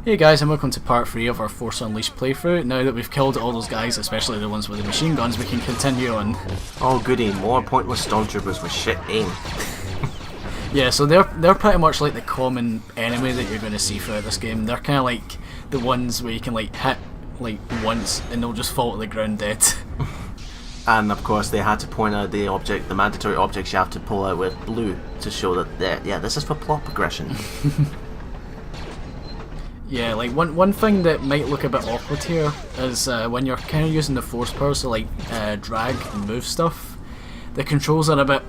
Hey guys, and welcome to part 3 of our Force Unleashed playthrough. Now that we've killed all those guys, especially the ones with the machine guns, we can continue on. Oh goody, more pointless stormtroopers with shit aim. Yeah, so they're pretty much like the common enemy that you're going to see throughout this game. They're kind of like the ones where you can like hit like once and they'll just fall to the ground dead. And of course they had to point out the object, the mandatory objects you have to pull out with blue to show that, yeah, this is for plot progression. Yeah, like one thing that might look a bit awkward here is when you're kind of using the force powers to like drag and move stuff, the controls are a bit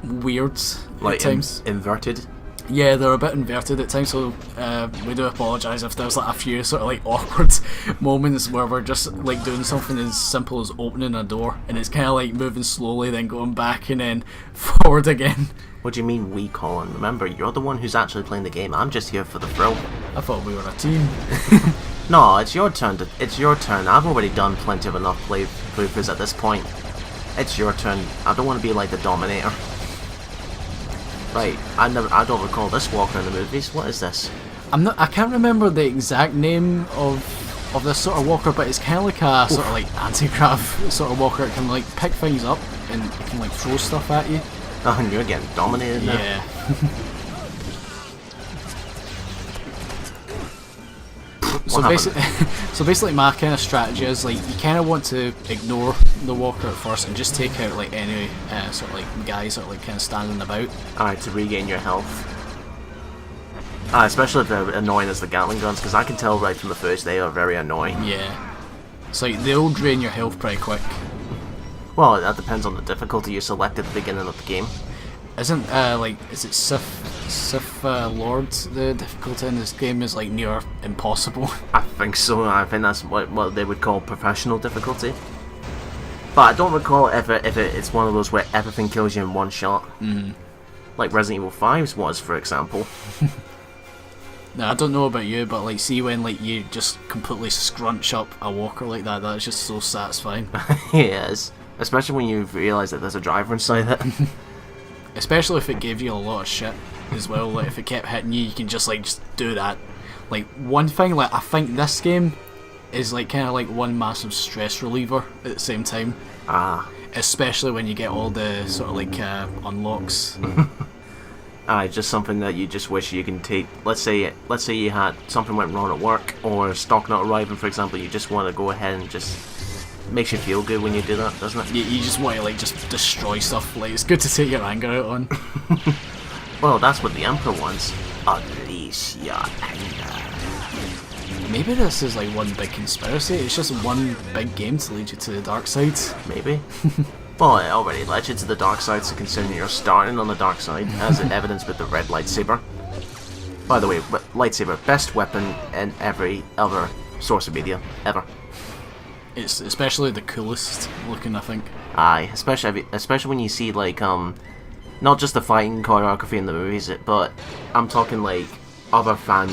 weird like at times. Inverted. Yeah, they're a bit inverted at times, so we do apologise if there's like a few sort of like awkward moments where we're just like doing something as simple as opening a door and it's kind of like moving slowly, then going back and then forward again. What do you mean we, Colin? Remember, you're the one who's actually playing the game. I'm just here for the thrill. I thought we were a team. No, it's your turn. It's your turn. I've already done plenty of enough playthroughs at this point. It's your turn. I don't want to be like the Dominator. Right, I don't recall this walker in the movies. What is this? I can't remember the exact name of this sort of walker, but it's kind of like a sort of like anti-grav sort of walker. It can like pick things up and it can like throw stuff at you. Oh, and you're getting dominated now. Yeah. So basically my kind of strategy is like you kind of want to ignore the walker at first and just take out like any sort of like guys that are like kind of standing about. Alright, to regain your health. Especially if they're annoying as the Gatling guns, because I can tell right from the first they are very annoying. Yeah. So they'll drain your health pretty quick. Well, that depends on the difficulty you select at the beginning of the game. Isn't is it Sith Lord, the difficulty in this game is like near impossible? I think so. I think that's what they would call professional difficulty. But I don't recall if it's one of those where everything kills you in one shot. Like Resident Evil 5's was, for example. Now I don't know about you, but like see when like you just completely scrunch up a walker like that's just so satisfying. Yes. Especially when you realise that there's a driver inside it. Especially if it gave you a lot of shit as well, like if it kept hitting you, you can just do that. Like one thing, like I think this game is like kind of like one massive stress reliever at the same time. Especially when you get all the sort of like unlocks. Just something that you just wish you can take. Let's say you had something went wrong at work or stock not arriving, for example. You just want to go ahead and just makes you feel good when you do that, doesn't it? You just want to like just destroy stuff. Like it's good to take your anger out on. Well, that's what the Emperor wants. Unleash your anger. Maybe this is like one big conspiracy. It's just one big game to lead you to the dark side. Maybe. Well, it already led you to the dark side, so considering you're starting on the dark side, as evidenced with the red lightsaber. By the way, lightsaber, best weapon in every other source of media ever. It's especially the coolest looking, I think. Aye, especially when you see like not just the fighting choreography in the movies, but I'm talking like other fan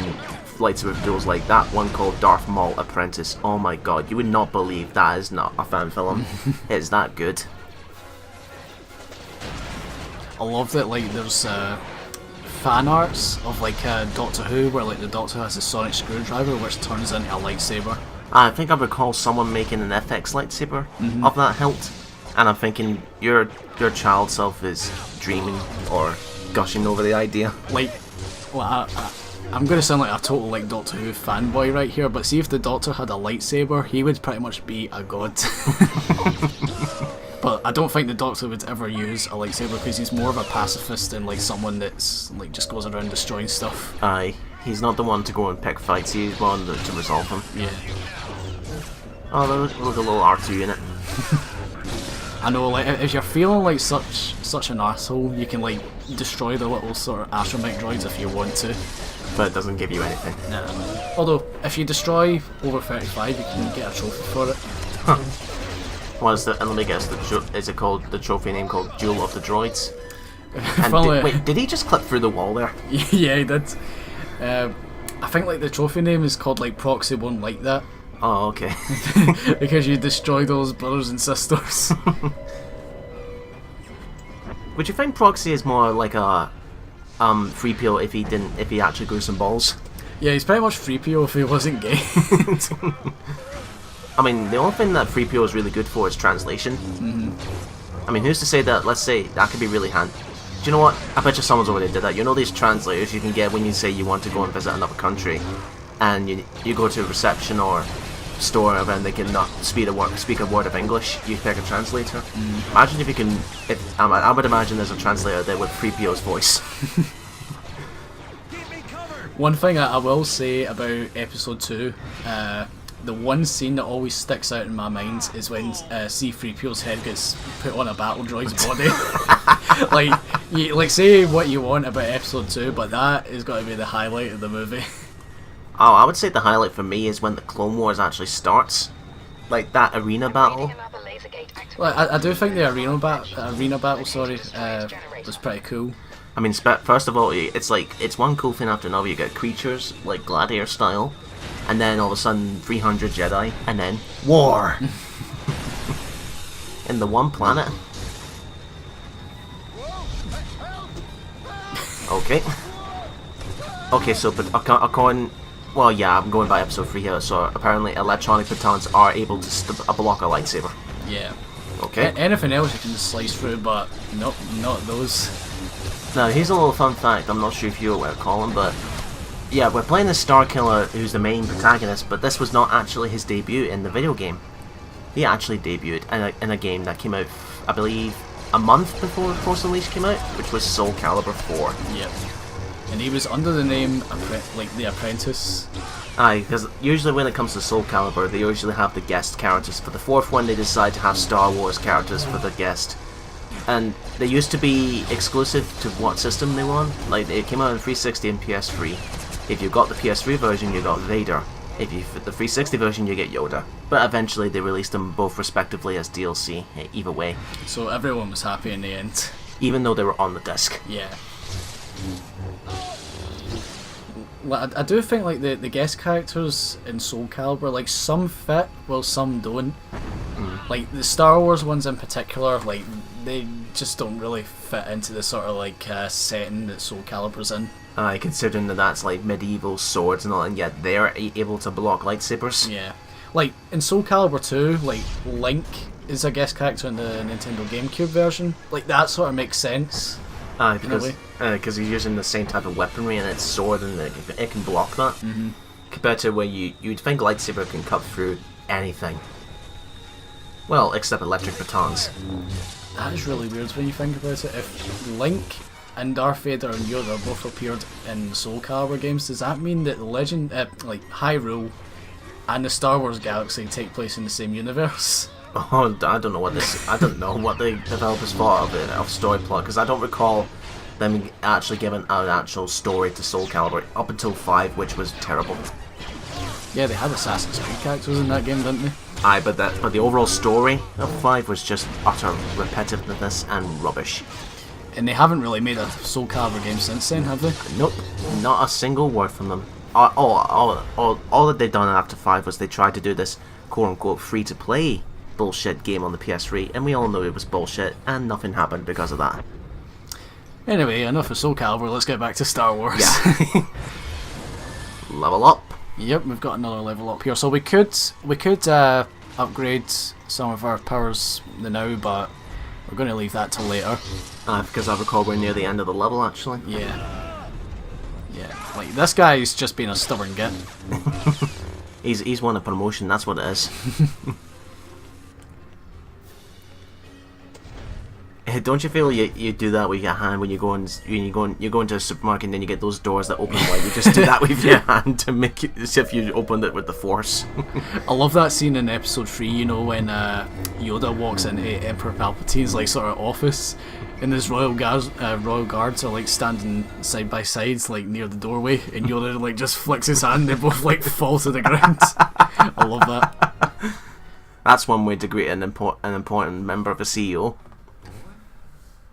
lightsaber duels, like that one called Darth Maul Apprentice. Oh my god, you would not believe that is not a fan film. It's that good. I love that like there's fan arts of like Doctor Who where like the Doctor has a sonic screwdriver which turns into a lightsaber. I think I recall someone making an FX lightsaber of that hilt, and I'm thinking your child self is dreaming or gushing over the idea. Like, well, I'm going to sound like a total like Doctor Who fanboy right here, but see if the Doctor had a lightsaber, he would pretty much be a god. But I don't think the Doctor would ever use a lightsaber because he's more of a pacifist than like someone that's like just goes around destroying stuff. Aye, he's not the one to go and pick fights, he's one to resolve them. Yeah. Oh, there's a little R2 in it. I know, like if you're feeling like such an asshole, you can like destroy the little sort of astromech droids if you want to. But it doesn't give you anything. No. Although, if you destroy over 35, you can get a trophy for it. Huh. What is and let me guess, is it called, the trophy name called Jewel of the Droids? And wait, did he just clip through the wall there? Yeah, he did. I think like the trophy name is called like Proxy Won't Like That. Oh, okay. Because you destroy those brothers and sisters. Would you think Proxy is more like a free peel if he actually grew some balls? Yeah, he's pretty much 3PO if he wasn't gay. I mean, the only thing that 3PO is really good for is translation. I mean, who's to say that, let's say, that could be really handy. Do you know what? I bet you someone's already did that. You know these translators you can get when you say you want to go and visit another country, and you go to a reception or store and they cannot speak a word of English. You pick a translator. Imagine if you can. I would imagine there's a translator there with 3PO's voice. One thing I will say about episode 2, the one scene that always sticks out in my mind is when C-3PO's head gets put on a battle droid's body. Like say what you want about episode 2, but that is got to be the highlight of the movie. Oh, I would say the highlight for me is when the Clone Wars actually starts. Like that arena battle. Well, I do think the arena battle, was pretty cool. I mean, first of all, it's one cool thing after another. You get creatures like gladiator style, and then all of a sudden 300 Jedi, and then war in the one planet. Okay, so but according, well, yeah, I'm going by episode 3 here. So apparently, electronic batons are able to block a lightsaber. Yeah. Okay. Anything else you can slice through, but not those. Now, here's a little fun fact. I'm not sure if you're aware, Colin, but yeah, we're playing the Star Killer, who's the main protagonist, but this was not actually his debut in the video game. He actually debuted in a game that came out, I believe, a month before Force Unleashed came out, which was Soul Calibur 4. Yep. And he was under the name, The Apprentice. Aye, because usually when it comes to Soul Calibur, they usually have the guest characters. For the fourth one, they decide to have Star Wars characters for the guest. And they used to be exclusive to what system they were on. Like, it came out on 360 and PS3. If you got the PS3 version, you got Vader. If you fit the 360 version, you get Yoda. But eventually, they released them both respectively as DLC, either way. So everyone was happy in the end. Even though they were on the disc. Yeah. Well, I do think like the guest characters in Soul Calibur, like some fit, while some don't. Like the Star Wars ones in particular, like they just don't really fit into the sort of like setting that Soul Calibur's in. Considering that that's like medieval swords and all, and yet they're able to block lightsabers. Yeah. Like in Soul Calibur 2, like Link is a guest character in the Nintendo GameCube version. Like that sort of makes sense. Because he's using the same type of weaponry and it's sword and it can block that. Compared to where you'd think lightsaber can cut through anything. Well, except electric batons. That is really weird when you think about it. If Link and Darth Vader and Yoda both appeared in the Soul Calibur games, does that mean that like Hyrule and the Star Wars galaxy take place in the same universe? Oh, I don't know what the developers thought of it, of story plot, because I don't recall them actually giving an actual story to Soul Calibur up until 5, which was terrible. Yeah, they had Assassin's Creed characters in that game, didn't they? Aye, but the overall story of 5 was just utter repetitiveness and rubbish. And they haven't really made a Soul Calibur game since then, have they? Nope, not a single word from them. All that they've done after 5 was they tried to do this quote-unquote free-to-play bullshit game on the PS3, and we all know it was bullshit, and nothing happened because of that. Anyway, enough of Soul Calibur, let's get back to Star Wars. Yeah. Level up. Yep, we've got another level up here. So we could upgrade some of our powers now, but we're going to leave that till later. Because I recall we're near the end of the level, actually. Yeah. Yeah, like this guy's just being a stubborn git. He's won a promotion, that's what it is. Don't you feel you do that with your hand when you go into a supermarket and then you get those doors that open wide? You just do that with your hand to make it as if you opened it with the Force. I love that scene in episode 3, you know, when Yoda walks into Emperor Palpatine's like sort of office, and his royal guards are like standing side by side like near the doorway, and Yoda like just flicks his hand, they both like fall to the ground. I love that. That's one way to greet an important member of a CEO.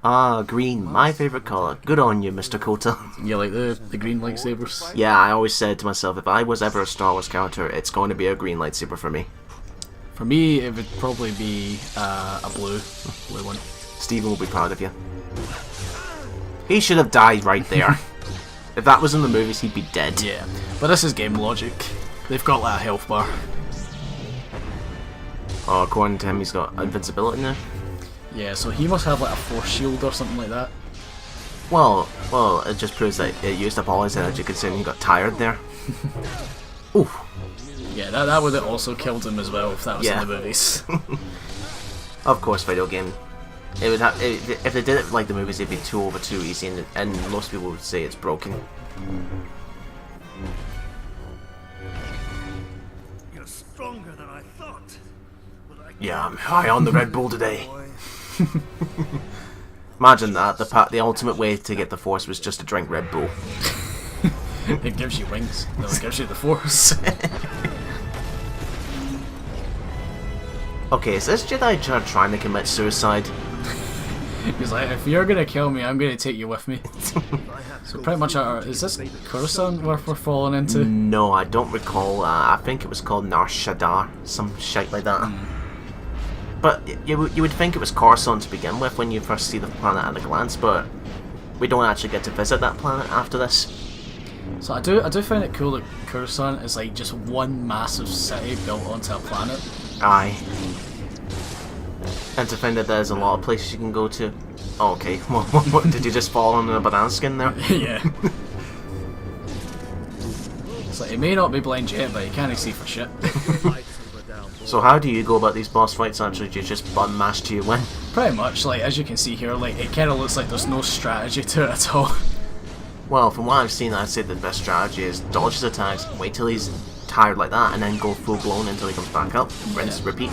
Ah, green, my favourite colour. Good on you, Mr. Kota. Yeah, like the green lightsabers. Yeah, I always said to myself, if I was ever a Star Wars character, it's going to be a green lightsaber for me. For me, it would probably be a blue one. Stephen will be proud of you. He should have died right there. If that was in the movies, he'd be dead. Yeah, but this is game logic. They've got like a health bar. Oh, according to him, he's got invincibility now. Yeah, so he must have like a force shield or something like that. Well, it just proves that it used up all his energy considering he got tired there. Ooh. Yeah, that would have also killed him as well if that was in the movies. Of course, video game. It would have if they did it like the movies, it'd be too easy, and most people would say it's broken. You're stronger than I thought. Yeah, I'm high on the Red Bull today. Imagine that the ultimate way to get the Force was just to drink Red Bull. It gives you wings. No, it gives you the Force. Okay, is this Jedi trying to commit suicide? He's like, if you're gonna kill me, I'm gonna take you with me. So pretty much, is this Coruscant we're falling into? No, I don't recall. I think it was called Nar Shaddaa, some shite like that. But you would think it was Coruscant to begin with when you first see the planet at a glance, but we don't actually get to visit that planet after this. So I do find it cool that Coruscant is like just one massive city built onto a planet. Aye. And to find that there's a lot of places you can go to. Oh, okay. What, did you just fall on a banana skin there? Yeah. It's like, it may not be blind yet, but you can't see for shit. So how do you go about these boss fights actually? Do you just button mash till you win? Pretty much, like, as you can see here, like, it kind of looks like there's no strategy to it at all. Well, from what I've seen, I'd say the best strategy is dodge his attacks, wait till he's tired like that, and then go full blown until he comes back up. Rinse, repeat.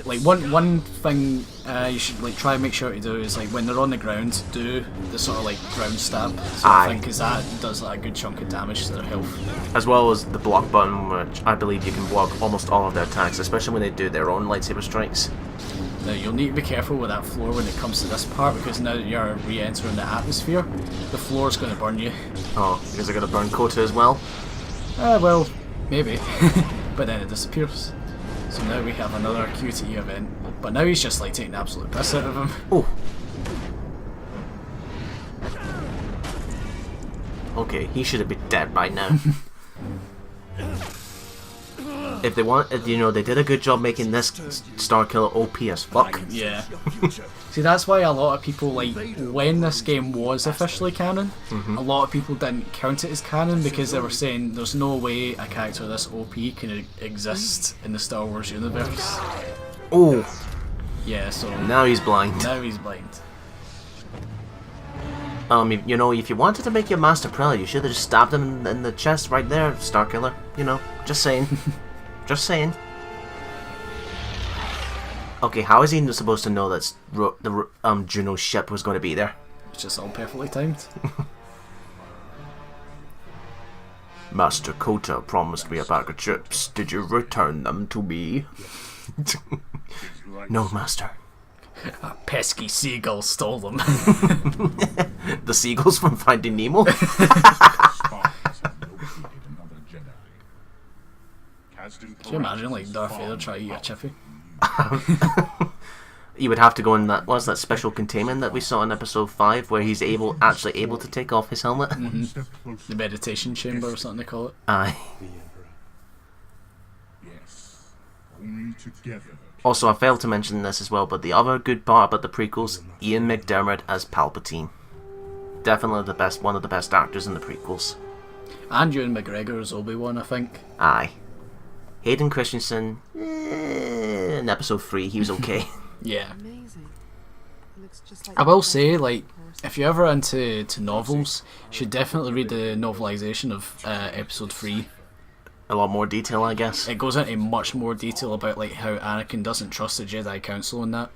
Like one thing you should like try and make sure to do is like when they're on the ground, do the sort of like ground stab sort of thing, because that does like a good chunk of damage to their health. As well as the block button, which I believe you can block almost all of their attacks, especially when they do their own lightsaber strikes. Now you'll need to be careful with that floor when it comes to this part, because now that you're re-entering the atmosphere, the floor is going to burn you. Oh, because they're going to burn Kota as well? Well, maybe. But then it disappears. So now we have another QTE event, but now he's just like taking the absolute piss out of him. Oh. Okay, he should have been dead by now. If they want, you know, they did a good job making this Starkiller OP as fuck. Yeah. See, that's why a lot of people, like, when this game was officially canon, a lot of people didn't count it as canon because they were saying there's no way a character this OP can exist in the Star Wars universe. Oh. Yeah, so... Now he's blind. Now he's blind. You know, if you wanted to make your Master Prelate, you should have just stabbed him in the chest right there, Starkiller. You know, just saying. Just saying. Okay, how is he supposed to know that the Juno's ship was going to be there? It's just all perfectly timed. Master Kota promised me a bag of chips. Did you return them to me? No, Master. A pesky seagull stole them. The seagulls from Finding Nemo? Can you imagine, like, Darth Vader try to eat a chippy? You would have to go in that special containment that we saw in episode 5 where he's actually able to take off his helmet. The meditation chamber or something they call it. Aye. Yes. Only together. Also, I failed to mention this as well, but the other good part about the prequels, Ian McDiarmid as Palpatine. Definitely one of the best actors in the prequels. And Ewan McGregor as Obi-Wan, I think. Aye. Hayden Christensen, in episode 3, he was okay. Yeah. I will say, like, if you're ever into novels, you should definitely read the novelization of episode 3. A lot more detail, I guess. It goes into much more detail about like how Anakin doesn't trust the Jedi Council and that.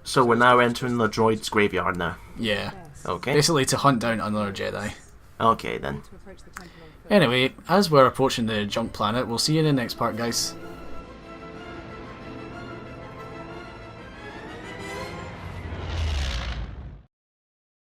So we're now entering the droids graveyard now. Yeah. Okay. Basically to hunt down another Jedi. Okay then. Anyway, as we're approaching the junk planet, we'll see you in the next part, guys.